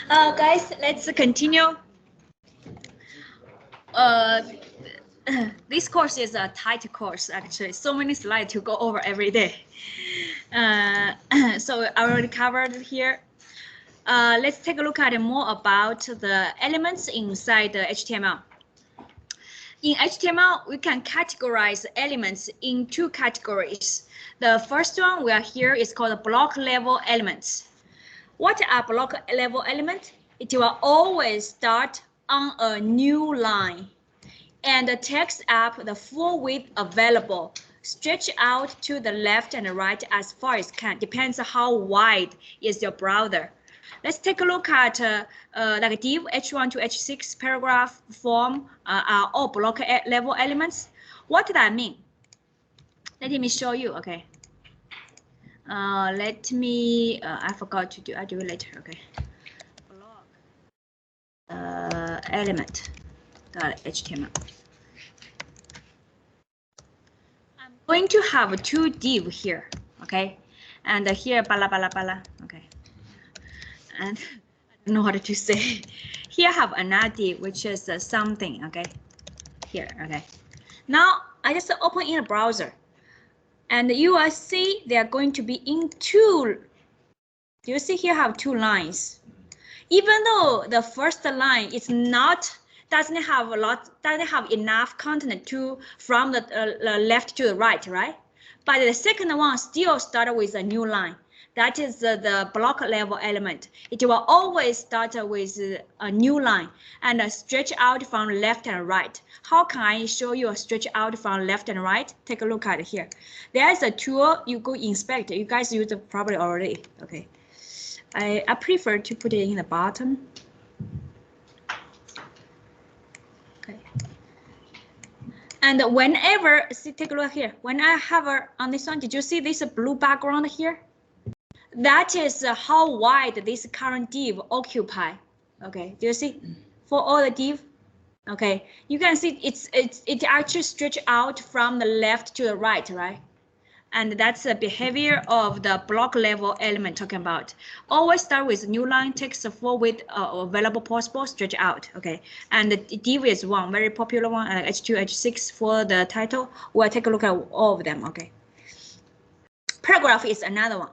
Guys, let's continue. Uh, this course is a tight course, actually. So many slides to go over every day. So I already covered here. Let's take a look at more about the elements inside the HTML. In HTML, we can categorize elements in two categories. The first one we are here is called block level elements. What are block level elements? It will always start on a new line and takes up the full width available, stretch out to the left and right as far as can. Depends on how wide is your browser. Let's take a look at like div h1 to h6 paragraph form are all block level elements. What does that mean? Let me show you. Okay. Let me. I forgot to do. I do it later. Okay. Block element. .html. I'm going to have two div here. Okay, and here bala bala bala. Okay. And I don't know what to say. Here I have another div, which is something, okay? Here, okay. Now I just open in a browser, and you will see they are going to be in two. Do you see here I have two lines? Even though the first line is doesn't have enough content to from the left to the right, right? But the second one still start with a new line. That is the block level element. It will always start with a new line and stretch out from left and right. How can I show you a stretch out from left and right? Take a look at it here. There's a tool you go inspect. You guys use it probably already. Okay. I prefer to put it in the bottom. Okay. And whenever, see, take a look here. When I hover on this one, did you see this blue background here? That is how wide this current div occupy. Okay, do you see? For all the div, okay, you can see it actually stretch out from the left to the right, right? And that's the behavior of the block level element talking about. Always start with new line, takes the full width available possible, stretch out. Okay, and the div is one very popular one, H2, H6 for the title. We'll take a look at all of them. Okay, paragraph is another one.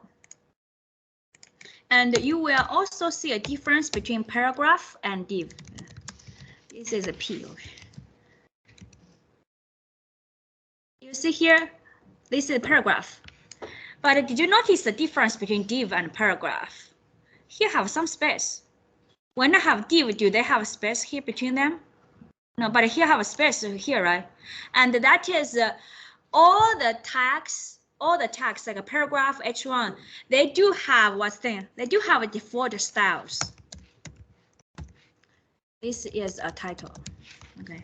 And you will also see a difference between paragraph and div. This is a P. Okay. You see here, this is a paragraph. But did you notice the difference between div and paragraph? Here have some space. When I have div, do they have space here between them? No, but here have a space here, right? And that is all the tags like a paragraph H1, they do have what's thing? They do have a default styles. This is a title. Okay.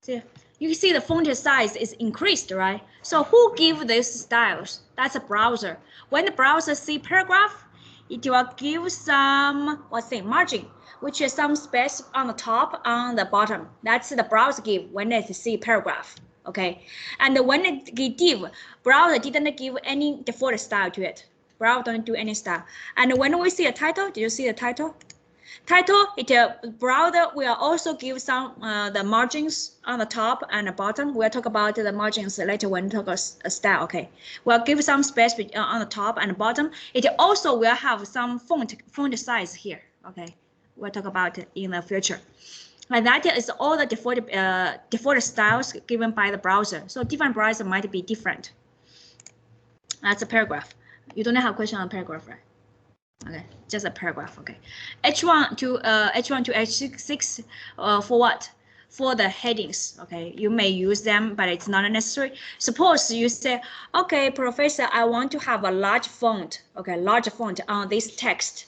See, you can see the font size is increased, right? So who give these styles? That's a browser. When the browser see paragraph, it will give some what's thing? Margin, which is some space on the top, on the bottom. That's the browser give when it see paragraph. Okay, and when it div, browser didn't give any default style to it. Browser don't do any style. And when we see a title, do you see the title? Title, browser will also give some the margins on the top and the bottom. We'll talk about the margins later when we talk about style. Okay, we'll give some space on the top and the bottom. It also will have some font size here. Okay, we'll talk about it in the future. And that is all the default styles given by the browser. So different browser might be different. That's a paragraph. You don't have a question on paragraph, right? Okay, just a paragraph. Okay, H1 to H6 for what? For the headings. Okay, you may use them, but it's not necessary. Suppose you say, okay, professor, I want to have a large font. Okay, large font on this text.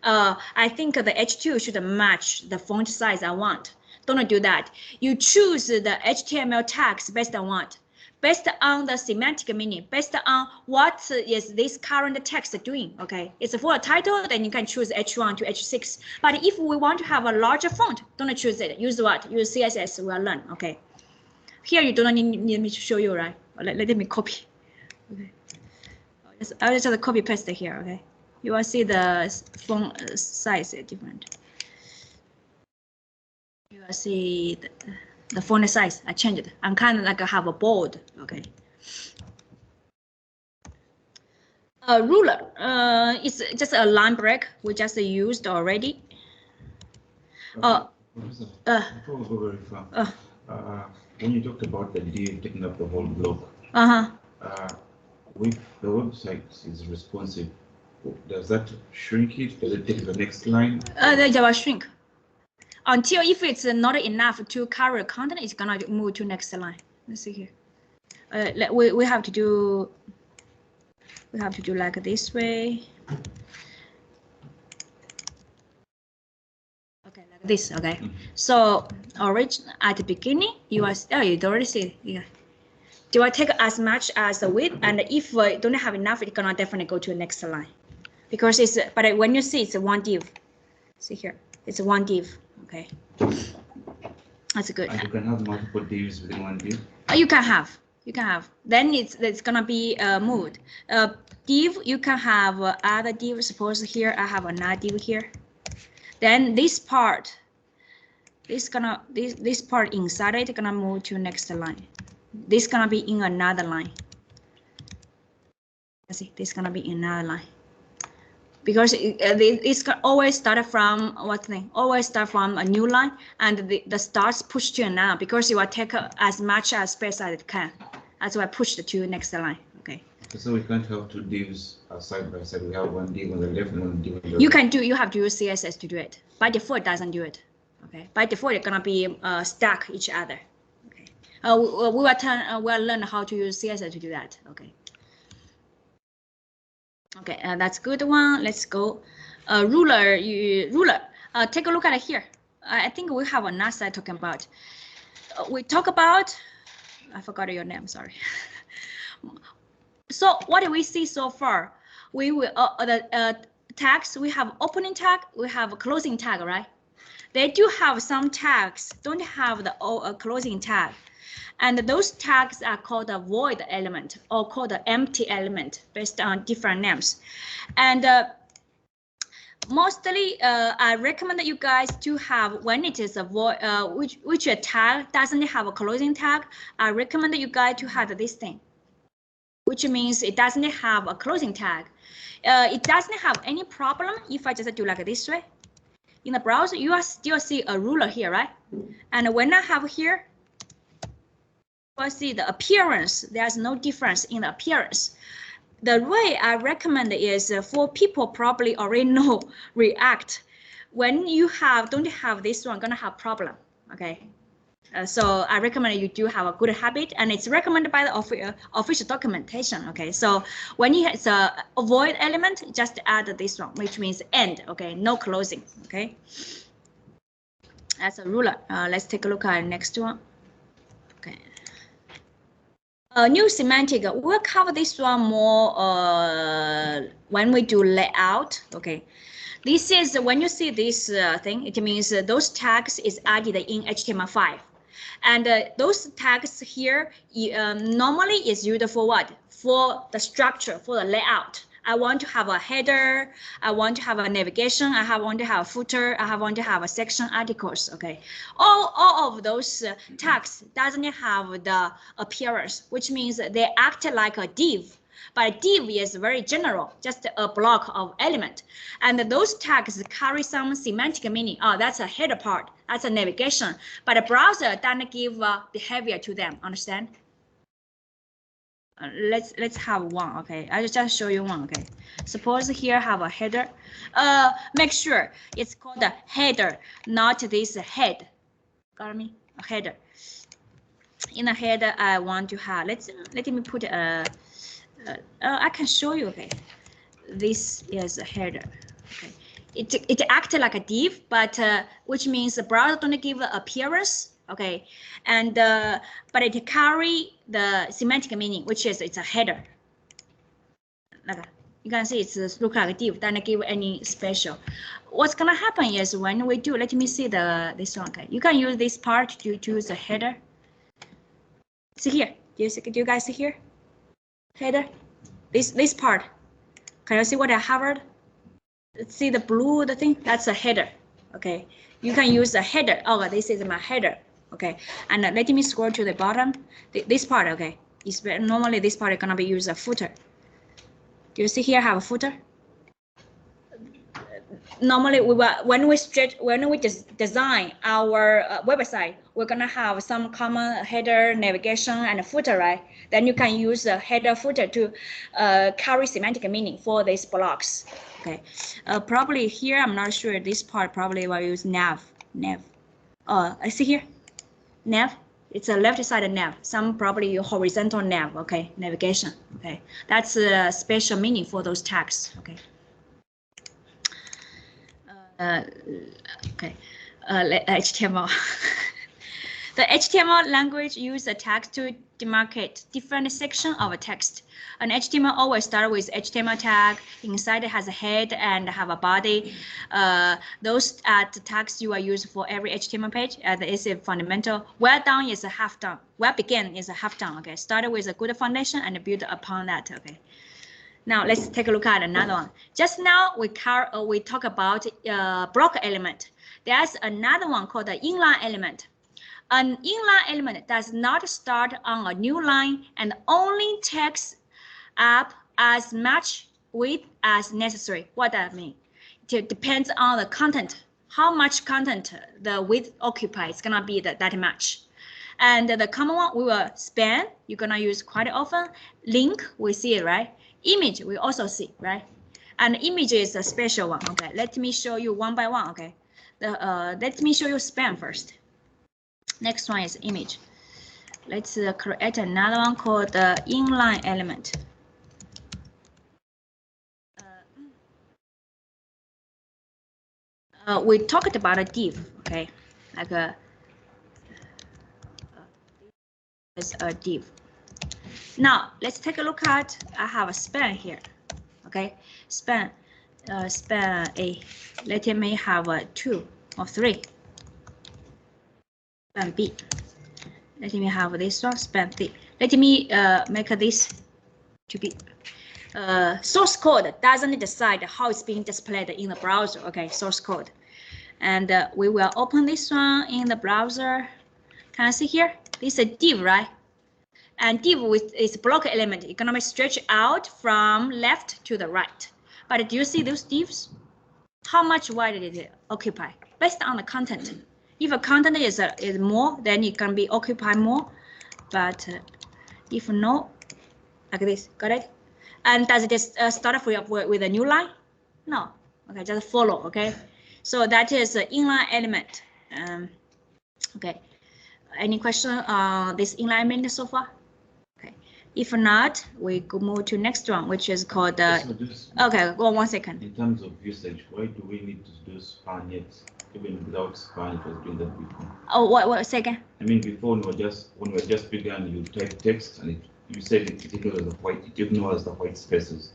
I think the H2 should match the font size I want. Don't do that. You choose the HTML tags based on what? Based on the semantic meaning, based on what is this current text doing. Okay, it's for a title, then you can choose H1 to H6. But if we want to have a larger font, don't choose it. Use what? Use CSS. We'll learn. Okay. Here you don't need me to show you, right? Let me copy. Okay. I'll just copy paste it here. Okay. You will see the font size is different. You will see the font size. I changed it. I'm kind of like I have a bold. Okay. A ruler. It's just a line break we just used already. Before we go very far, when you talked about the div taking up the whole block, with the website is responsive, does that shrink it? Does it take the next line? They will shrink until if it's not enough to carry content, it's gonna move to next line. Let's see here. We have to do like this way. Okay, like this. Okay. So origin at the beginning, you already see. Yeah. Do I take as much as the width? And if we don't have enough, it's gonna definitely go to the next line, because it's. But when you see, it's one div. See here, it's one div. Okay. That's good. And you can have multiple divs within one div. You can have. Then it's gonna be moved. Div, you can have other div. Suppose here I have another div here. Then this part, this part inside it gonna move to next line. This gonna be in another line. Let's see, this gonna be in another line. Because it's always start from always start from a new line, and the starts push to another, because you will take as much as space as it can. That's why I push to the next line. Okay. So we can't have two divs side by side. We have one div on the left and one div on the right. You can do. You have to use CSS to do it. By default, it doesn't do it. Okay. By default, it's gonna be stack each other. Okay. We'll learn how to use CSS to do that. Okay. Okay, that's good one. Let's go. Ruler. Take a look at it here. I think we have another slide talking about. We talk about. I forgot your name. Sorry. So what do we see so far? We will the tags. We have opening tag. We have a closing tag, right? They do have some tags. Don't have the closing tag. And those tags are called a void element or called an empty element based on different names. And mostly, I recommend that you guys to have, when it is a void, which a tag doesn't have a closing tag, I recommend that you guys to have this thing, which means it doesn't have a closing tag. It doesn't have any problem if I just do like this way. In the browser, you will still see a ruler here, right? And when I have here, you see the appearance. There's no difference in the appearance. The way I recommend is for people probably already know React. When you don't have this one, gonna have problem. Okay. So I recommend you do have a good habit, and it's recommended by the official documentation. Okay. So when you have a void element, just add this one, which means end. Okay. No closing. Okay. That's a ruler. Let's take a look at the next one. Okay. New semantic, we'll cover this one more when we do layout. Okay, this is when you see this thing, it means those tags is added in HTML5, and those tags here normally is used for what? For the structure, for the layout. I want to have a header, I want to have a navigation, I want to have a footer, I want to have a section articles. Okay, all of those tags doesn't have the appearance, which means they act like a div. But a div is very general, just a block of element, and those tags carry some semantic meaning. Oh, that's a header part, that's a navigation, but a browser doesn't give behavior to them. Understand? Let's have one. Okay, I just show you one. Okay, suppose here have a header. Make sure it's called a header, not this head. Got me? A header. In a header, I want to have. Let me put a. I can show you. Okay, this is a header. Okay, it acts like a div, but which means the browser don't give the appearance. Okay, and but it carry the semantic meaning, which is it's a header. Like you can see it's look like a div, doesn't give any special. What's gonna happen is when we do, let me see this one. Okay, you can use this part to use a header. See here, do you guys see here? Header, this part. Can you see what I hovered? See the blue, the thing, that's a header. Okay, you can use a header. Oh, this is my header. Okay, and let me scroll to the bottom. This part, okay, is normally this part is gonna be used a footer. Do you see here I have a footer? Normally when we just design our website, we're gonna have some common header, navigation, and a footer, right? Then you can use a header footer to carry semantic meaning for these blocks. Okay, probably here I'm not sure. This part probably will use nav. I see here, nav. It's a left side nav. Some probably horizontal nav. Okay, navigation. Okay, that's a special meaning for those tags. Okay. HTML. The HTML language uses a tag to demarcate different sections of a text. An HTML always starts with HTML tag. Inside it has a head and have a body. Those are the tags you are used for every HTML page. Is a fundamental. Well done is a half done. Well begin is a half done. Okay, start with a good foundation and build upon that. Okay. Now let's take a look at another one. Just now we talk about block element. There's another one called the inline element. An inline element does not start on a new line and only takes up as much width as necessary. What does that mean? It depends on the content. How much content the width occupies is gonna be that much. And the common one we will span. You're gonna use quite often. Link, we see it, right? Image we also see, right? And image is a special one. Okay, let me show you one by one. Okay, let me show you span first. Next one is image. Let's create another one called the inline element. We talked about a div. Okay, like is a div. Now let's take a look at. I have a span here. Okay, span A. Let me have a 2 or 3. Span B. Let me have this one. Span C. Let me make this to be. Source code doesn't decide how it's being displayed in the browser. Okay, source code, and we will open this one in the browser. Can I see here? This is a div, right? And div with its block element, it's gonna be stretched out from left to the right. But do you see those divs? How much wide did it occupy? Based on the content. If a content is more, then it can be occupied more. But if no, like this, got it? And does it just start with a new line? No. Okay, just follow. Okay. So that is an inline element. Okay. Any question on this inline element so far? If not, we go move to next one, which is called okay, go 1 second. In terms of usage, why do we need to do span yet? Even without span, it was doing that before. Oh, what second? I mean, before when we just began, you type text and you said it ignores the white spaces.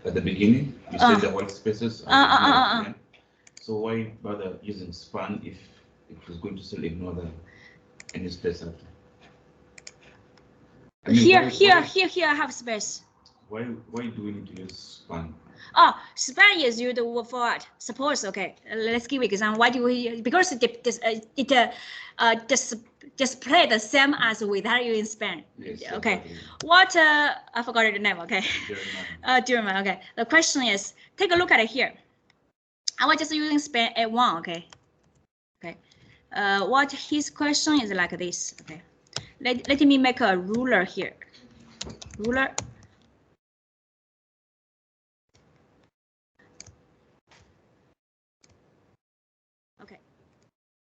At the beginning, you said the white spaces. So why bother using span if it was going to still ignore any space after? I mean, here I have space. Why do we need to use span? Oh, span is used for what? Suppose, okay, let's give an example. Why do we? Because it display the same as without using span. Yes, okay. Exactly. What? I forgot the name. Okay. German. Okay. The question is, take a look at it here. I was just using span A1. Okay. Okay. What his question is like this. Okay. Let me make a ruler here. Ruler. Okay.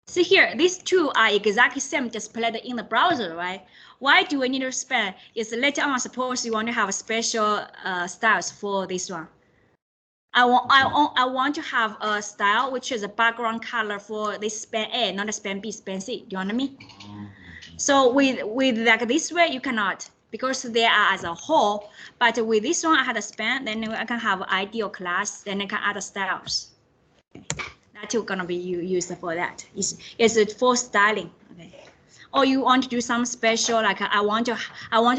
See here, these two are exactly same displayed in the browser, right? Why do we need to span? Is later on, suppose you want to have a special styles for this one. I want to have a style which is a background color for this span A, not a span B, span C. Do you know what I mean? So with like this way, you cannot, because they are as a whole. But with this one, I had a span, then I can have ideal class, then I can add styles. Okay. That's gonna be used for that. It's for styling. Okay. Or you want to do some special, like I want to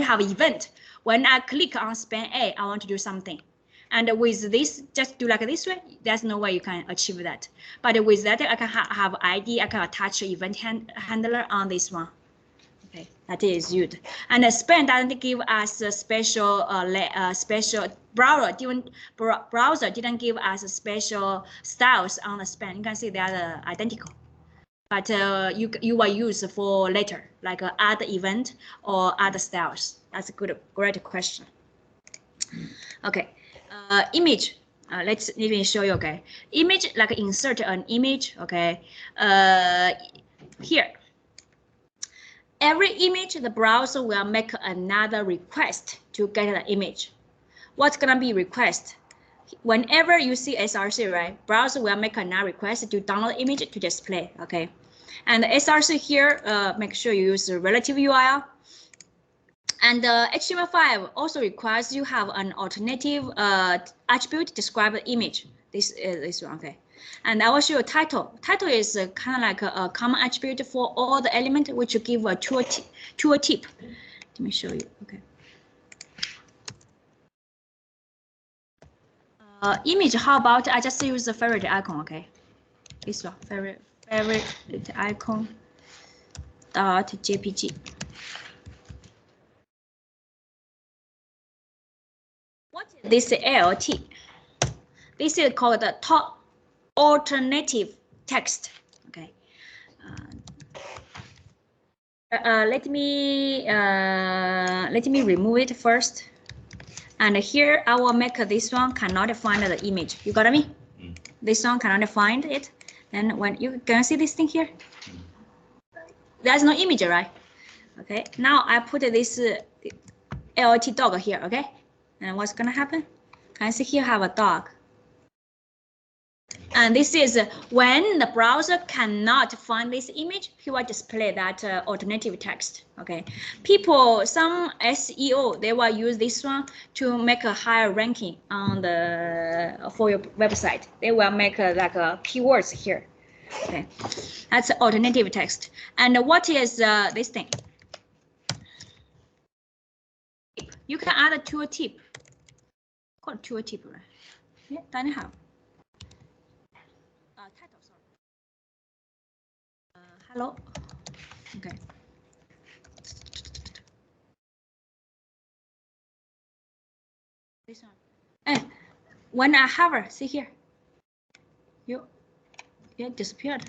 have an event. When I click on span A, I want to do something. And with this, just do like this way. There's no way you can achieve that. But with that, I can have ID. I can attach event handler on this one. Okay, that is used. And the span doesn't give us a special special browser didn't give us a special styles on the span. You can see they are identical. But you will use for later, like add event or add styles. That's a great question. Okay, image. Let me show you. Okay, image, like insert an image. Okay, here. Every image, the browser will make another request to get the image. What's gonna be request? Whenever you see SRC, right, browser will make another request to download image to display. Okay, and the SRC here, make sure you use the relative URL. And HTML5 also requires you have an alternative attribute to describe the image. This one, okay. And I will show you title. Title is kind of like a common attribute for all the elements, which you give a tooltip. Let me show you. Okay. Image. How about I just use the favorite icon? Okay. This one, favorite icon. .jpg. What is this ALT? This is called the top alternative text. Okay. Let me remove it first. And here I will make this one cannot find the image. You got me? Mm. This one cannot find it. And when you can see this thing here, there's no image, right? Okay. Now I put this ALT dog here. Okay. And what's gonna happen? Can you see here I have a dog? And this is when the browser cannot find this image, he will display that alternative text. Okay, some SEO, they will use this one to make a higher ranking on for your website. They will make like keywords here. Okay, that's alternative text. And what is this thing? You can add a tooltip. Called tooltip, right? Yeah, doesn't have. Title, sorry. Hello. Okay. This one. Hey, when I hover, see here. It disappeared.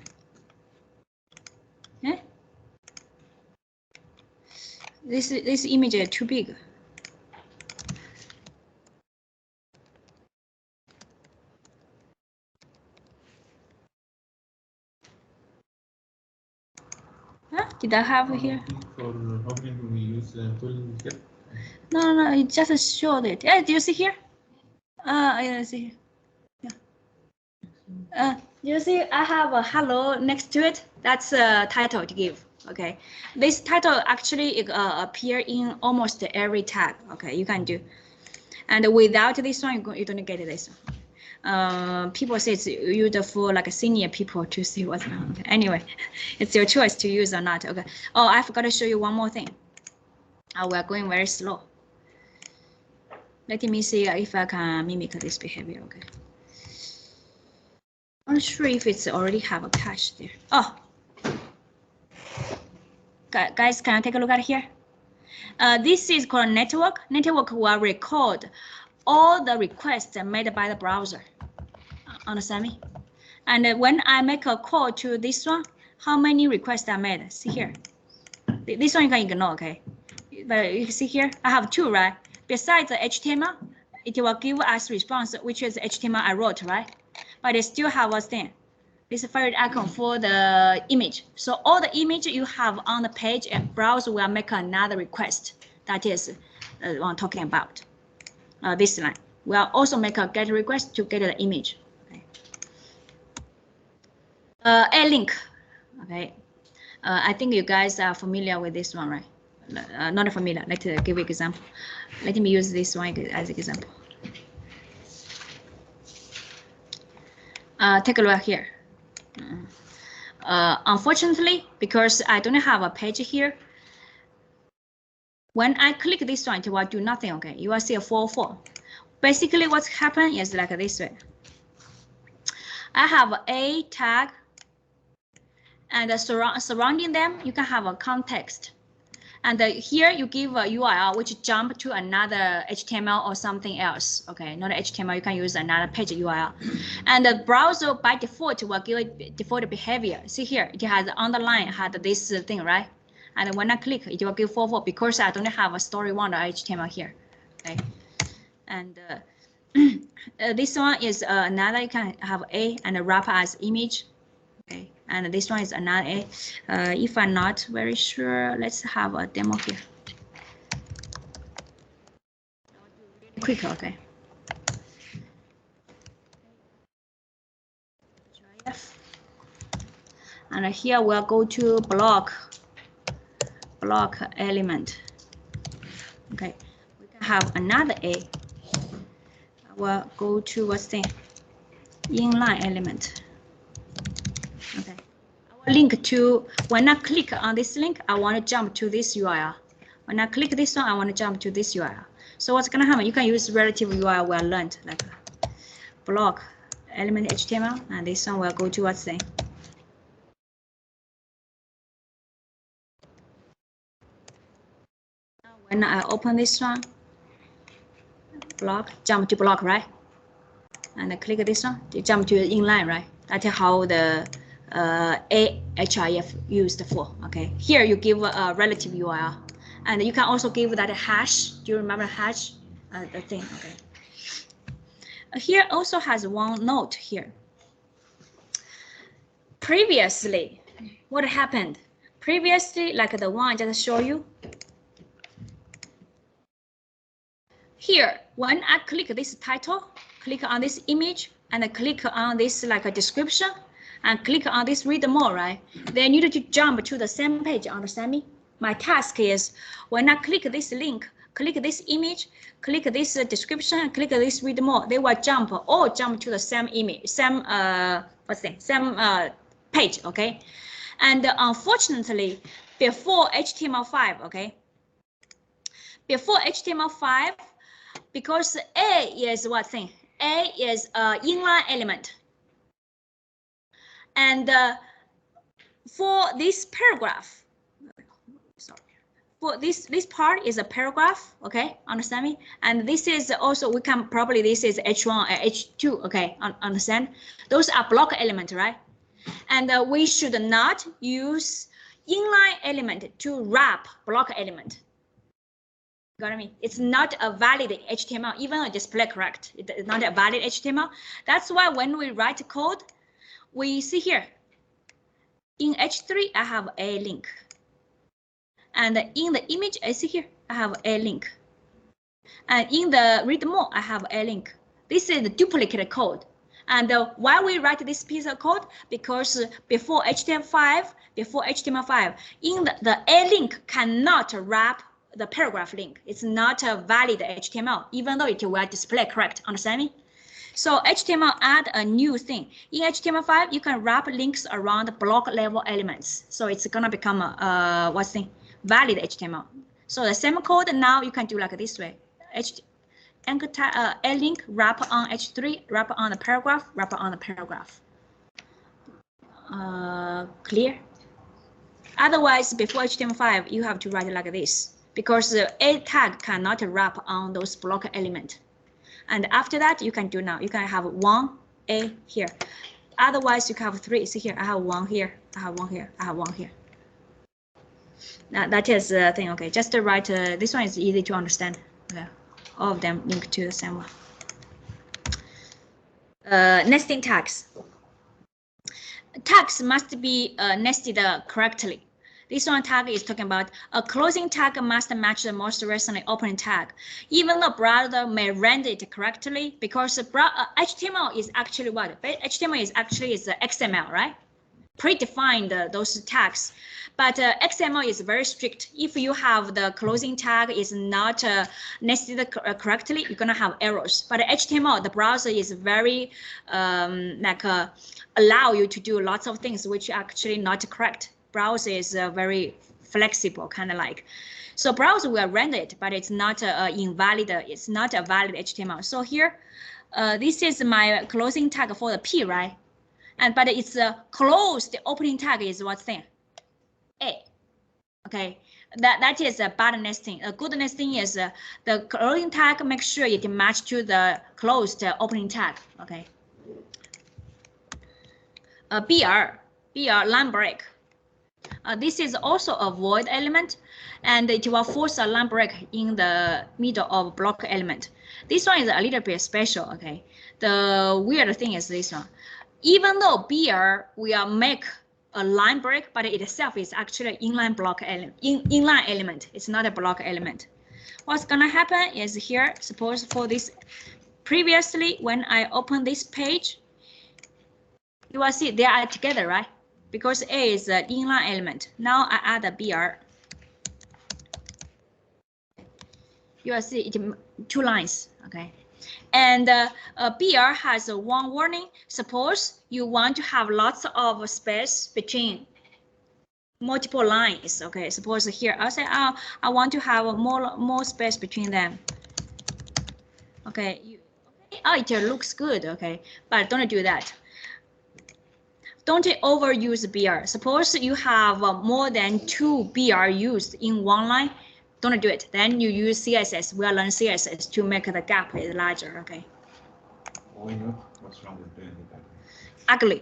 Yeah. This image is too big. Huh? Did I have here? For hovering, we use tool here. No, it just showed it. Yeah, do you see here? Yeah, I see. Yeah. You see, I have a hello next to it. That's a title to give. Okay, this title actually appear in almost every tag. Okay, you can do. And without this one, you don't get this one. People say it's used for like senior people to see what's on. Okay. Anyway, it's your choice to use or not. Okay. Oh, I forgot to show you one more thing. We're going very slow. Let me see if I can mimic this behavior. Okay. I'm not sure if it's already have a cache there. Oh, guys, can I take a look at here? This is called network. Network will record all the requests made by the browser. Understand me? And when I make a call to this one, how many requests I made? See here. This one you can ignore, okay? But you can see here, I have two, right? Besides the HTML, it will give us response, which is HTML I wrote, right? But it still have a thing. This favorite icon for the image. So all the image you have on the page, and browser will make another request. That is what I'm talking about. This line. We'll also make a GET request to get the image. Okay. A link. Okay. I think you guys are familiar with this one, right? Not familiar. Let's give an example. Let me use this one as an example. Take a look here. Unfortunately, because I don't have a page here, when I click this one, it will do nothing. Okay, you will see a 404. basically what's happened is like this way. I have a tag, and surrounding them, you can have a context. And here you give a URL which jump to another HTML or something else. Okay, not HTML, you can use another page URL. And the browser by default will give it default behavior. See here, it has underline, had this thing, right? And when I click, it will give 44 because I don't have a story one or HTML here. Okay, and this one is another. You can have a and wrap as image. Okay, and this one is another A. If I'm not very sure, let's have a demo here. Quick, okay. And here we'll go to block element. Okay, we can have another A. We'll go to what's the inline element. Okay, I will link to, when I click on this link, I want to jump to this URL. When I click this one, I want to jump to this URL. So what's gonna happen? You can use relative URL we learned, like block element HTML, and this one will go to what's the when I open this one, block, jump to block, right? And I click this one, to jump to inline, right? That's how the Ahref used for. Okay, here you give a relative URL, and you can also give that a hash. Do you remember hash? The thing. Okay. Here also has one note here. Previously, what happened? Previously, like the one I just showed you. Here, when I click this title, click on this image, and I click on this like a description, and click on this read more, right? They need to jump to the same page, understand me? My task is, when I click this link, click this image, click this description, click this read more, they will all jump to the same image, same, same page, okay? And unfortunately, before HTML5, okay? Before HTML5, because A is what thing? A is inline element. And for this paragraph, sorry, for this part is a paragraph, okay, understand me? And this is also, we can probably, this is H1 and H2, okay, understand? Those are block element, right? And we should not use inline element to wrap block element. Got me? It's not a valid HTML, even though display correct. It's not a valid HTML. That's why when we write code, we see here, in H3, I have a link. And in the image, I see here, I have a link. And in the read more, I have a link. This is the duplicate code. And why we write this piece of code? Because before HTML5, in the a link cannot wrap the paragraph link. It's not a valid HTML, even though it will display correct. Understand me? So HTML add a new thing. In HTML5, you can wrap links around block level elements. So it's gonna become a what's the valid HTML. So the same code now you can do like this way. A link wrap on H3, wrap on the paragraph, wrap on the paragraph. Clear? Otherwise, before HTML5, you have to write like this, because the a tag cannot wrap on those block element. And after that, you can do now. You can have one A here. Otherwise, you can have three. See here, I have one here, I have one here, I have one here. Now that is the thing. Okay, just to write. This one is easy to understand. Okay. All of them link to the same one. Nesting tags. Tags must be nested correctly. This one tag is talking about a closing tag must match the most recently opening tag. Even the browser may render it correctly, because HTML is actually what? HTML is actually XML, right? Predefined those tags. But XML is very strict. If you have the closing tag is not nested correctly, you're gonna have errors. But HTML, the browser is very allow you to do lots of things which are actually not correct. Browser is very flexible, kind of like. So browser will render it, but it's not invalid. It's not a valid HTML. So here, this is my closing tag for the P, right? But it's closed opening tag is what's there? A. Okay, that is a bad nesting. A good nesting is the closing tag. Make sure it match to the closed opening tag. Okay. BR line break. This is also a void element, and it will force a line break in the middle of block element. This one is a little bit special. Okay. The weird thing is this one. Even though BR will make a line break, but it itself is actually inline block element. Inline element. It's not a block element. What's gonna happen is here. Suppose for this, previously when I open this page, you will see they are together, right? Because A is an inline element. Now I add a BR. You will see it 2 lines. Okay. And BR has one warning. Suppose you want to have lots of space between multiple lines. Okay, suppose here I'll say, oh, I want to have more space between them. Okay, oh, it looks good. Okay, but don't do that. Don't overuse BR. Suppose you have more than 2 BR used in one line. Don't do it. Then you use CSS. We'll learn CSS to make the gap larger. Okay. Why not? What's wrong with doing it? Ugly.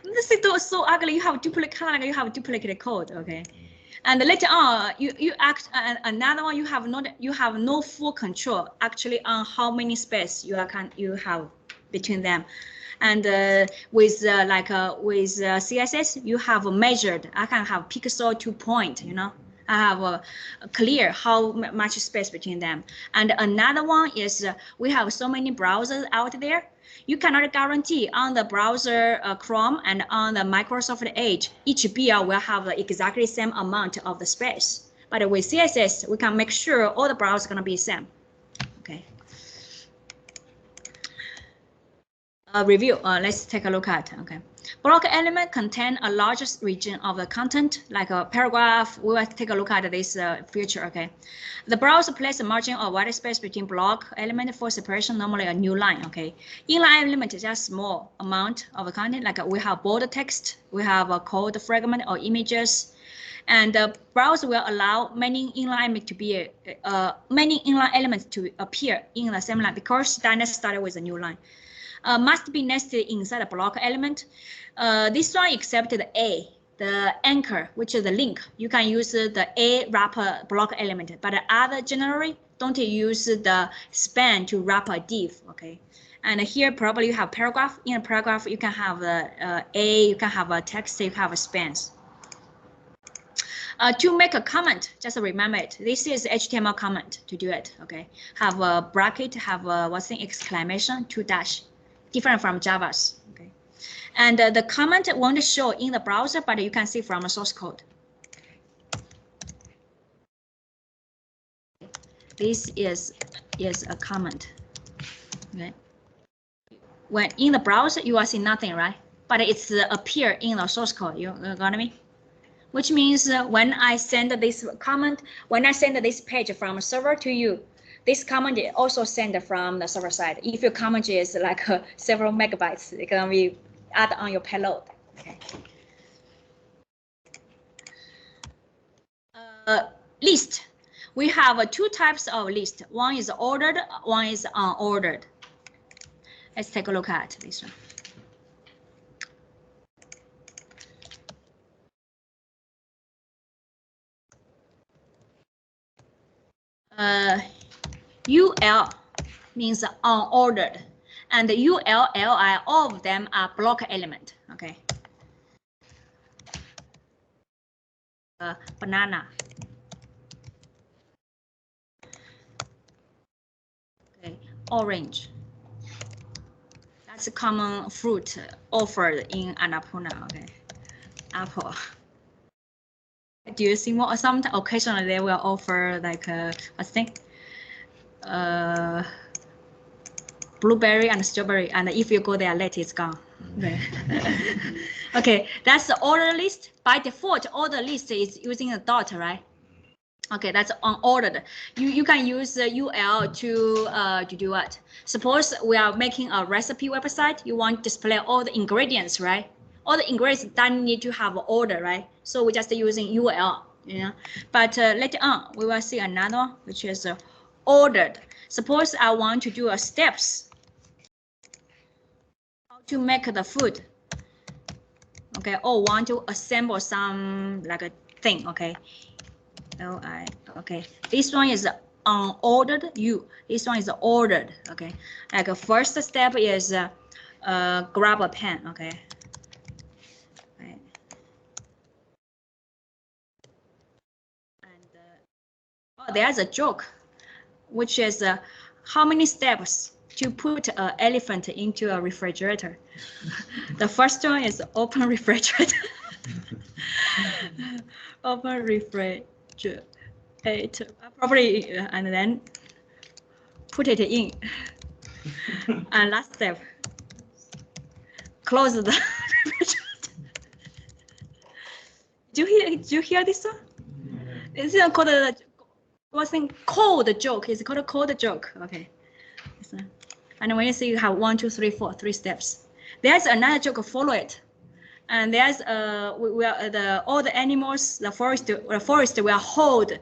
This is so ugly. You have duplicate color. You have duplicate code. Okay. And later on, you act another one. You have no full control actually on how many space you have between them. And with CSS, you have measured. I can have pixel to point, you know. I have clear how much space between them. And another one is we have so many browsers out there. You cannot guarantee on the browser Chrome and on the Microsoft Edge, each BR will have the exactly same amount of the space. But with CSS, we can make sure all the browsers are gonna be the same. Okay. Review. Let's take a look at. Okay, block element contain a larger region of the content, like a paragraph. We will take a look at this feature. Okay, the browser places a margin or white space between block element for separation, normally a new line. Okay, inline element is just small amount of the content, like we have bold text, we have a code fragment or images, and the browser will allow many inline to be many inline elements to appear in the same line because that started with a new line. Must be nested inside a block element. This one except the A, the anchor, which is the link. You can use the A wrapper block element, but other generally don't use the span to wrap a div. Okay, and here probably you have paragraph. In a paragraph, you can have A, you can have a text, you can have a spans. To make a comment, just remember it. This is HTML comment to do it. Okay, have a bracket, have a what's the exclamation, 2 dash. Different from Java's. Okay, and the comment won't show in the browser, but you can see from a source code. This is a comment. Okay, when in the browser you will see nothing, right? But it's appear in the source code. You got me? Which means when I send this comment, when I send this page from a server to you, this comment is also sent from the server side. If your comment is like several megabytes, it can be added on your payload. Okay. List. We have 2 types of list. One is ordered, one is unordered. Let's take a look at this one. UL means unordered, and the ULLI, all of them are block element. Okay. Banana. Okay. Orange. That's a common fruit offered in Annapurna. Okay. Apple. Do you see more? Sometimes occasionally they will offer like I think blueberry and strawberry, and if you go there late, it's gone. Okay. Okay, that's the order list. By default, order list is using a dot, right? Okay, that's unordered. You can use the UL to do what? Suppose we are making a recipe website. You want to display all the ingredients, right? All the ingredients that need to have order, right? So we're just using UL, you know. But later on, we will see another one, which is ordered. Suppose I want to do a steps how to make the food. Okay, or want to assemble some like a thing. Okay. LI. Okay, this one is unordered. This one is ordered. Okay, like a first step is grab a pen. Okay. Right. And oh, there's a joke, which is how many steps to put an elephant into a refrigerator? The first one is open refrigerator. Open refrigerator. Probably, and then put it in. And last step, close the refrigerator. Do you hear this one? It's called a cold joke. It's called a cold joke. Okay. And when you see you have 1, 2, 3, 4, 3 steps. There's another joke. Follow it. And there's all the animals, the forest will hold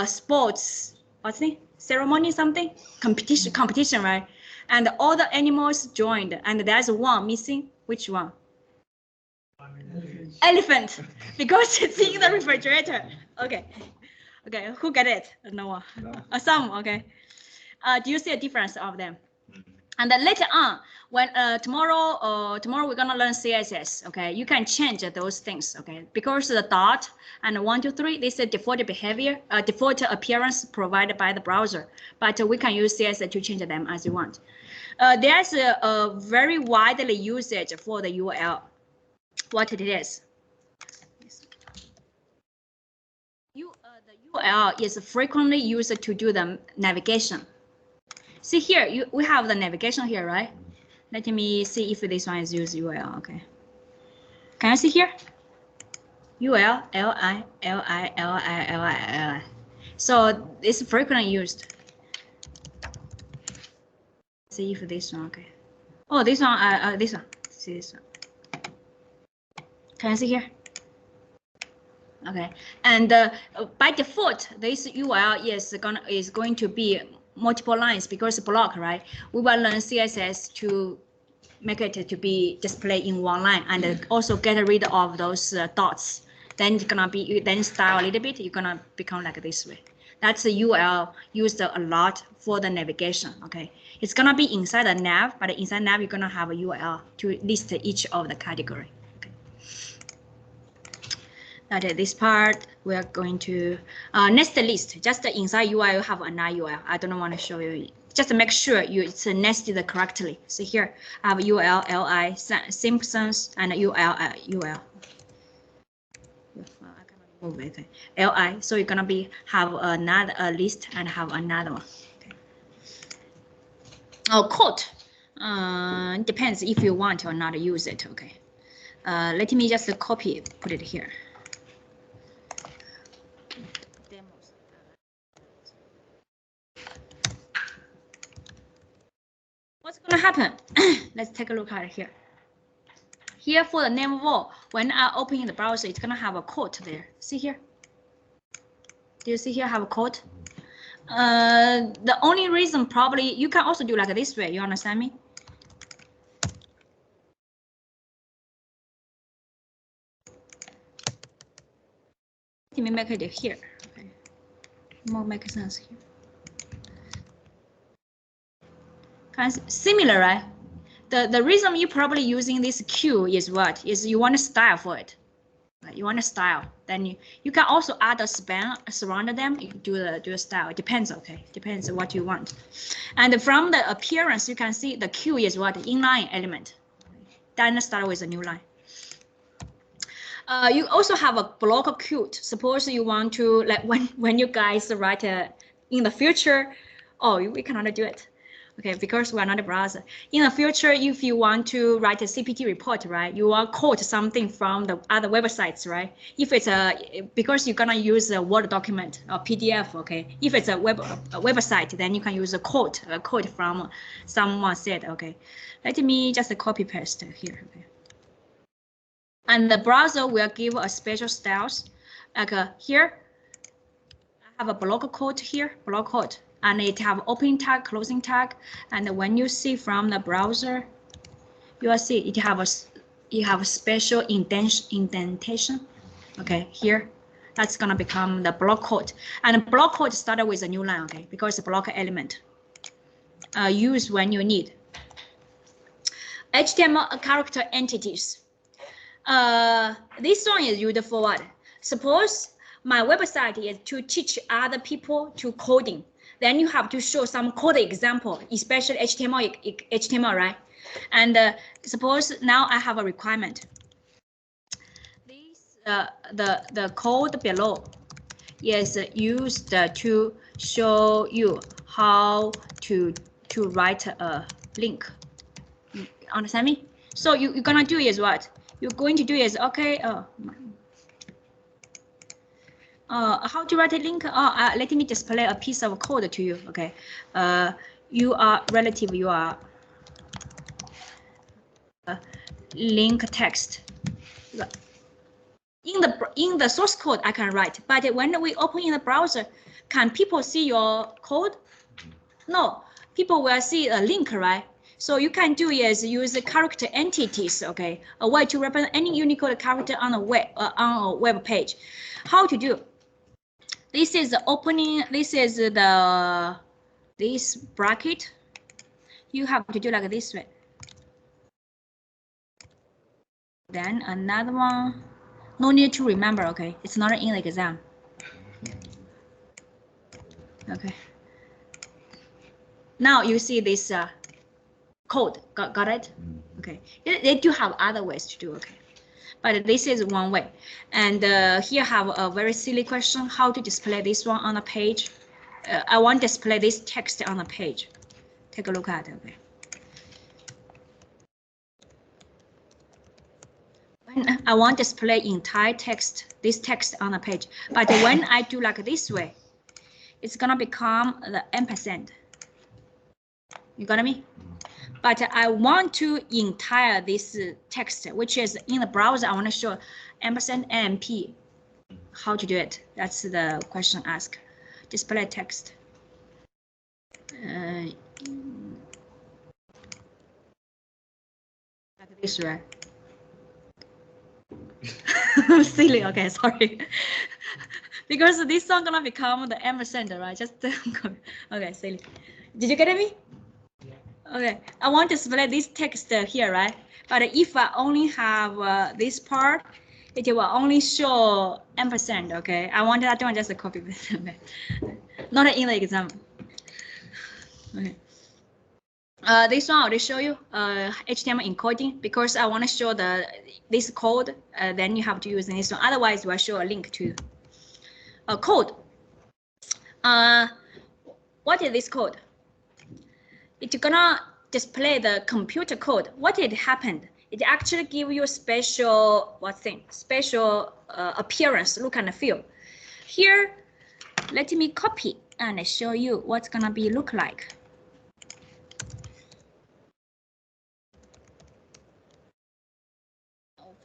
sports, what's it? Ceremony, something competition, right? And all the animals joined, and there's one missing. Which one? Elephant, because it's in the refrigerator. Okay, who get it? No one. Some. Okay. Do you see a difference of them? And then later on, when tomorrow we're gonna learn CSS. Okay, you can change those things. Okay, because the dot and 1, 2, 3, this is default behavior, default appearance provided by the browser. But we can use CSS to change them as you want. There's a very widely usage for the UL. What it is? The UL is frequently used to do the navigation. See here, we have the navigation here, right? Let me see if this one is used UL. Okay. Can you see here? UL, LI, LI, LI, LI, LI. So it's frequently used. See if this one, okay. Oh, this one, this one. See this one. Can you see here? Okay. And by default, this UL is going to be multiple lines because block, right? We will learn CSS to make it to be displayed in one line and also get rid of those dots. Then it's gonna be, then style a little bit, you're gonna become like this way. That's the UL used a lot for the navigation, okay? It's gonna be inside the nav, but inside nav, you're gonna have a UL to list each of the category. Okay. Now this part, we are going to nest list. Just inside UI, you have another UL. I don't want to show you. Just make sure it's nested correctly. So here, I have UL, LI, Simpsons, and UL. I cannot move it. LI. So you're gonna have another list and have another one. Okay. Oh, quote. Depends if you want or not use it. Okay. Let me just copy it, put it here. What's going to happen? Let's take a look at it here. Here for the name wall, when I open in the browser, it's going to have a quote there. See here? Do you see here have a quote? The only reason probably, you can also do like this way. You understand me? Let me make it here. Okay. More make sense here. Similar, right? The reason you're probably using this Q is what? Is you want a style for it. Right? You want a style. Then you can also add a span surround them. You can do a style. It depends, okay? Depends on what you want. And from the appearance, you can see the Q is what? Inline element. Then start with a new line. You also have a block quote. Suppose you want to, like when you guys write in the future, oh, we cannot do it. Okay, because we're not a browser. In the future, if you want to write a CPT report, right, you will quote something from the other websites, right? If it's because you're gonna use a Word document or PDF, okay? If it's a website, then you can use a quote from someone said, okay? Let me just copy paste here, okay? And the browser will give a special styles, like here, I have a block quote here, block quote. And it have opening tag, closing tag, and when you see from the browser, you will see it have a special indentation. Okay, here, that's gonna become the block quote, and block quote started with a new line, okay, because the block element use when you need. HTML character entities. This one is used for what? Suppose my website is to teach other people to coding. Then you have to show some code example, especially HTML, right? And suppose now I have a requirement. This the code below is used to show you how to write a link. You understand me? So you're gonna do is what? You're going to do is okay. How to write a link? Let me display a piece of code to you. Okay. You are relative. You are link text. In the source code, I can write, but when we open in the browser, can people see your code? No. People will see a link, right? So you can do is use the character entities. Okay. A way to represent any Unicode character on a web page. How to do? This is the opening, this is this bracket. You have to do like this way. Then another one, no need to remember, okay? It's not in the exam. Okay. Now you see this code, got it? Okay, they do have other ways to do, okay? But this is one way. And here have a very silly question, how to display this one on a page. I want to display this text on a page. Take a look at it, okay. When I want to display entire text, this text on a page. But when I do like this way, it's gonna become the ampersand. You got me? But I want to entire this text, which is in the browser. I want to show ampersand AMP. How to do it? That's the question asked. Display text. Like this, right? Silly. Okay, sorry. Because this song gonna become the ampersand, right? Just okay, silly. Did you get me? Okay, I want to display this text here, right? But if I only have this part, it will only show ampersand, okay? I want that one just a copy this, okay? Not in the exam. Okay. This one I will show you HTML encoding because I want to show this code. Then you have to use this one. Otherwise, we'll show a link to code. What is this code? It's gonna display the computer code. What had happened? It actually give you a special special appearance, look and feel. Here, let me copy and show you what's gonna be look like.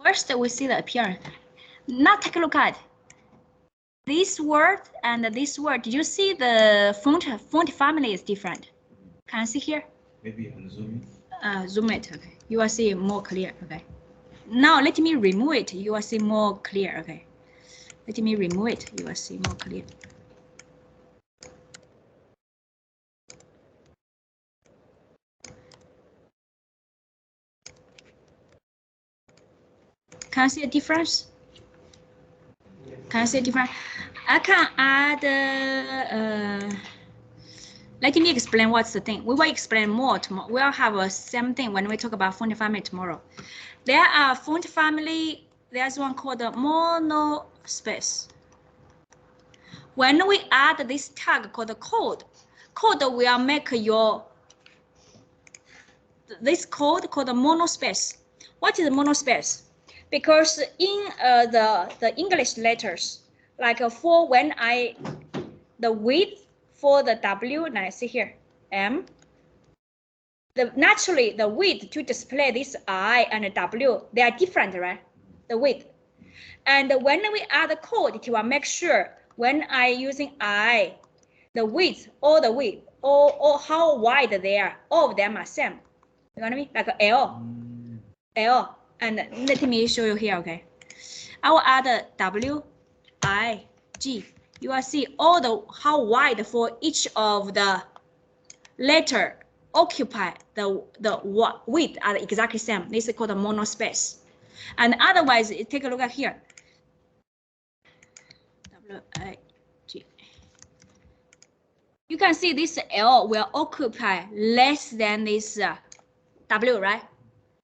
First, we see the appearance. Now take a look at this word and this word. Did you see the font family is different? Can you see here? Maybe zoom it. Zoom it. Okay. You will see more clear. Okay. Now let me remove it. You will see more clear. Okay. Let me remove it. You will see more clear. Can you see a difference? Can you see a difference? I can add. Let me explain what's the thing. We will explain more tomorrow. We'll have a same thing when we talk about font family tomorrow. There are font family. There's one called the monospace. When we add this tag called code will make your this code called monospace. What is monospace? Because in the English letters, like for when the width for the W, now see here, M. Naturally, the width to display this I and W, they are different, right? The width. And when we add the code, it will make sure when I using I, the width, or how wide they are, all of them are same. You know what I mean? Like L. And let me show you here, okay? I will add W, I, G. You will see how wide for each of the letter occupy the width are exactly same. This is called a monospace. And otherwise, take a look at here. W-I-G. You can see this L will occupy less than this W, right?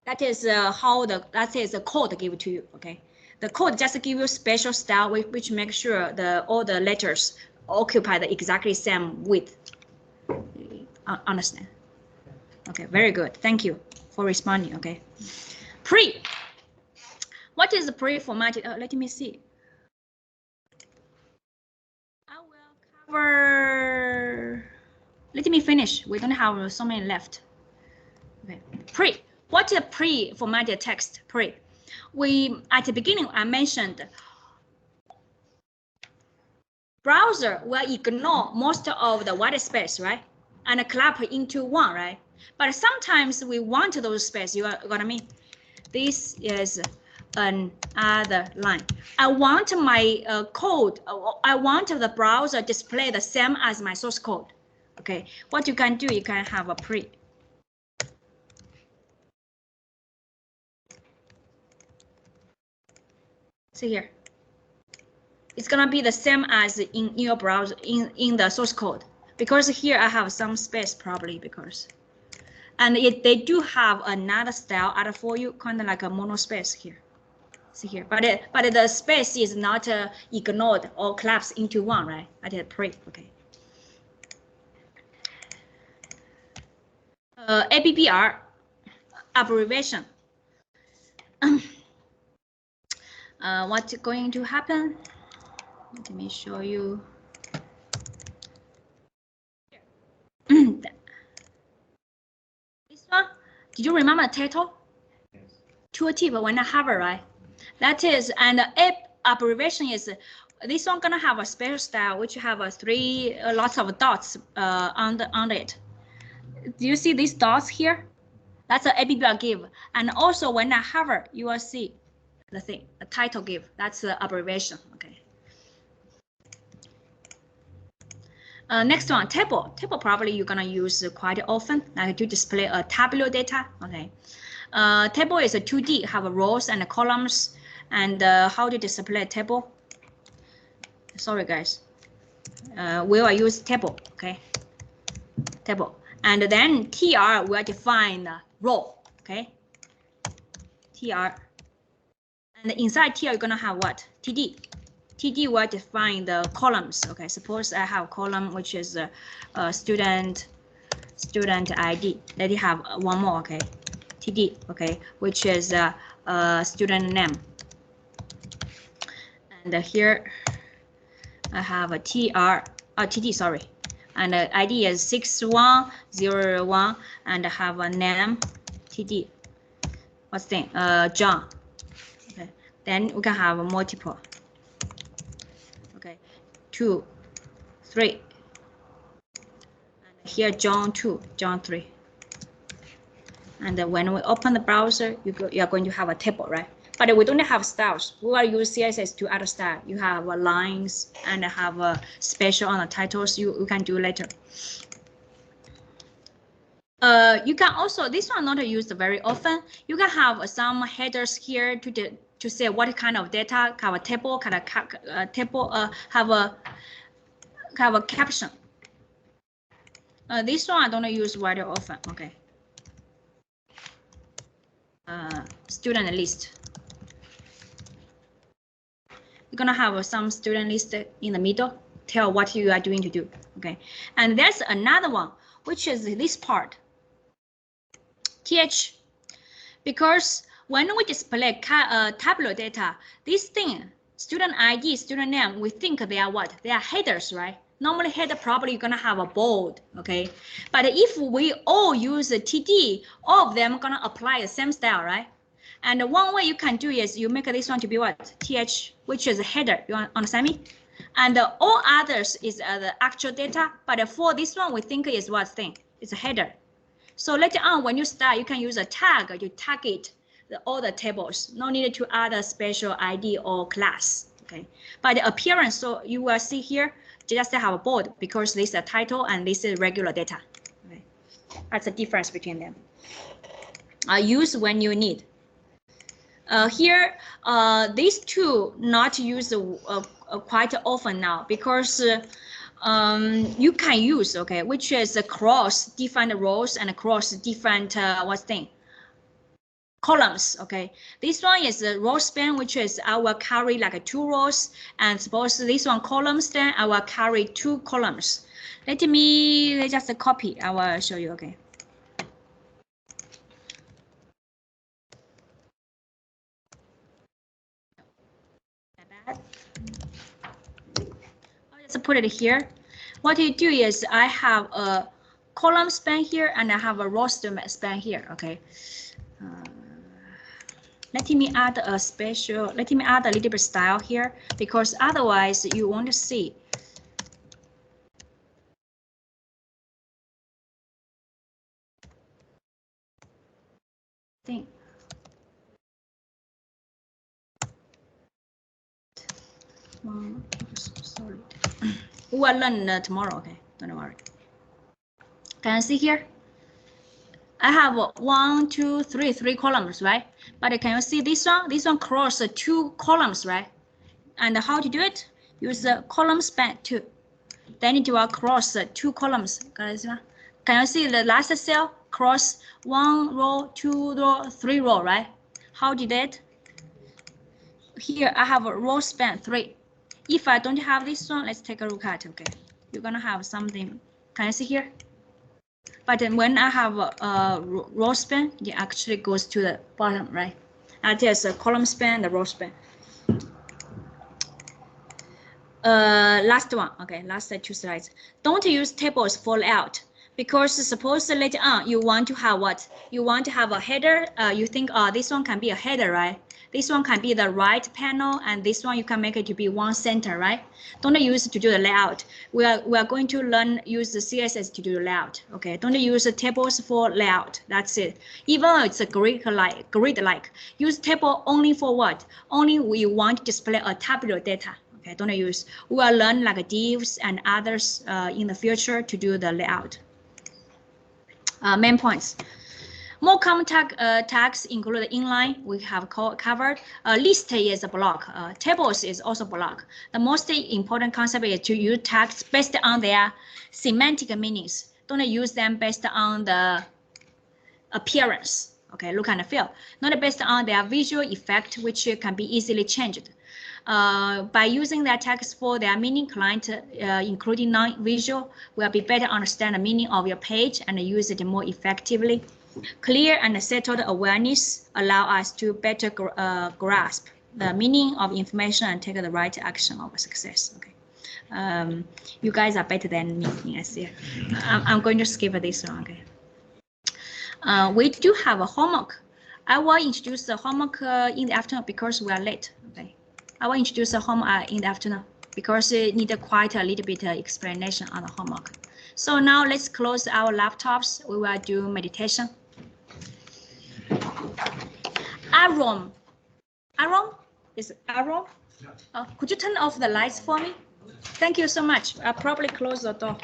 That is that is the code give to you, okay? The code just give you special style which makes sure all the letters occupy the exactly same width. Understand? Okay, very good. Thank you for responding. Okay, pre. What is the pre-formatted? Let me see. I will cover. Let me finish. We don't have so many left. Okay, pre. What is pre-formatted text? Pre. At the beginning I mentioned browser will ignore most of the white space, right? And clump into one, right? But sometimes we want those space. You are what I mean? This is another line. I want my code. I want the browser display the same as my source code. Okay. What you can do? You can have a pre. See here. It's gonna be the same as in your browser in the source code. Because here I have some space probably because, and they do have another style added for you, kind of like a monospace here. See here, but the space is not ignored or collapsed into one, right? I did pre, okay. ABBR abbreviation. What's going to happen? Let me show you. This one, did you remember the title? Yes. Tooltip when I hover, right? That is, and the abbreviation is this one gonna have a special style which have lots of dots on it. Do you see these dots here? That's an ABBR give. And also when I hover, you will see the title give. That's the abbreviation. Okay. Next one, table. Table probably you're gonna use quite often, like to display a tabular data. Okay. Table is a 2D, have rows and columns, and how to display a table. Sorry guys. We will use table. Okay. Table, and then TR will define the row. Okay. TR, and inside TR you're gonna have what? TD. TD will define the columns. Okay, suppose I have column which is student ID. Let it have one more. Okay, TD. Okay, which is student name. And here I have a TD. Sorry, and the ID is 6101, and I have a name TD. What's the thing? John. Okay, then we can have a multiple. 2, 3, and here John 2, John 3. And when we open the browser, you are going to have a table, right? But we don't have styles. We will use CSS to add style. You have lines and have a special on the titles. You can do later. You can also, this one not used very often. You can have some headers here to say what kind of data, have a table, have a caption. This one I don't use very often. Okay. Student list. You're gonna have some student list in the middle. Tell what you are doing to do. Okay. And there's another one, which is this part. TH, because when we display Tableau data, this thing, student ID, student name, we think they are what? They are headers, right? Normally header probably you're gonna have a bold, okay? But if we all use a TD, all of them are gonna apply the same style, right? And one way you can do is you make this one to be what? TH, which is a header, you understand me? And all others is the actual data, but for this one we think is what thing? It's a header. So later on when you start, you can use a tag, you tag it, all the tables, no need to add a special ID or class, okay? By the appearance, so you will see here, just have a bold because this is a title and this is regular data. Okay? That's the difference between them. Use when you need. Here, these two not used quite often now because you can use, okay, which is across different rows and across different columns, okay. This one is a row span, which is I will carry like 2 rows, and suppose this one columns, then I will carry 2 columns. Let just copy, I will show you, okay. I'll just put it here. What you do is I have a column span here and I have a row span here, okay. Let me add a little bit style here because otherwise you won't see. Thing. Sorry. We will learn tomorrow, okay? Don't worry. Can you see here? I have 1, 2, 3, 3 columns, right? But can you see this one? This one cross 2 columns, right? And how to do it? Use the column span 2. Then it will cross 2 columns. Can you see the last cell cross 1 row, 2 row, 3 row, right? How did it? Here I have a row span 3. If I don't have this one, let's take a look at, okay? You're gonna have something. Can you see here? But then when I have a row span, it actually goes to the bottom, right? That is a column span, the row span. Last one, okay, last 2 slides. Don't use tables for layout because suppose later on you want to have what? You want to have a header. You think, oh, this one can be a header, right? This one can be the right panel, and this one you can make it to be one center, right? Don't use it to do the layout. We are going to learn use the CSS to do the layout. Okay, don't use the tables for layout. That's it. Even though it's a grid-like, use table only for what? Only we want to display a tabular data. Okay, don't use. We will learn like divs and others in the future to do the layout. Main points. More common tags include inline, we have covered. List is a block. Tables is also block. The most important concept is to use tags based on their semantic meanings. Don't use them based on the appearance. Okay, look and feel. Not based on their visual effect, which can be easily changed. By using their tags for their meaning, client, including non-visual, will be better understand the meaning of your page and use it more effectively. Clear and settled awareness allow us to better grasp the meaning of information and take the right action of success. Okay, you guys are better than me. Yes, yeah. I'm going to skip this one. Okay. We do have a homework. I will introduce the homework in the afternoon because we are late. Okay. I will introduce the homework in the afternoon because it needs quite a little bit explanation on the homework. So now let's close our laptops. We will do meditation. Aaron, is it Aaron? Could you turn off the lights for me? Thank you so much. I'll probably close the door.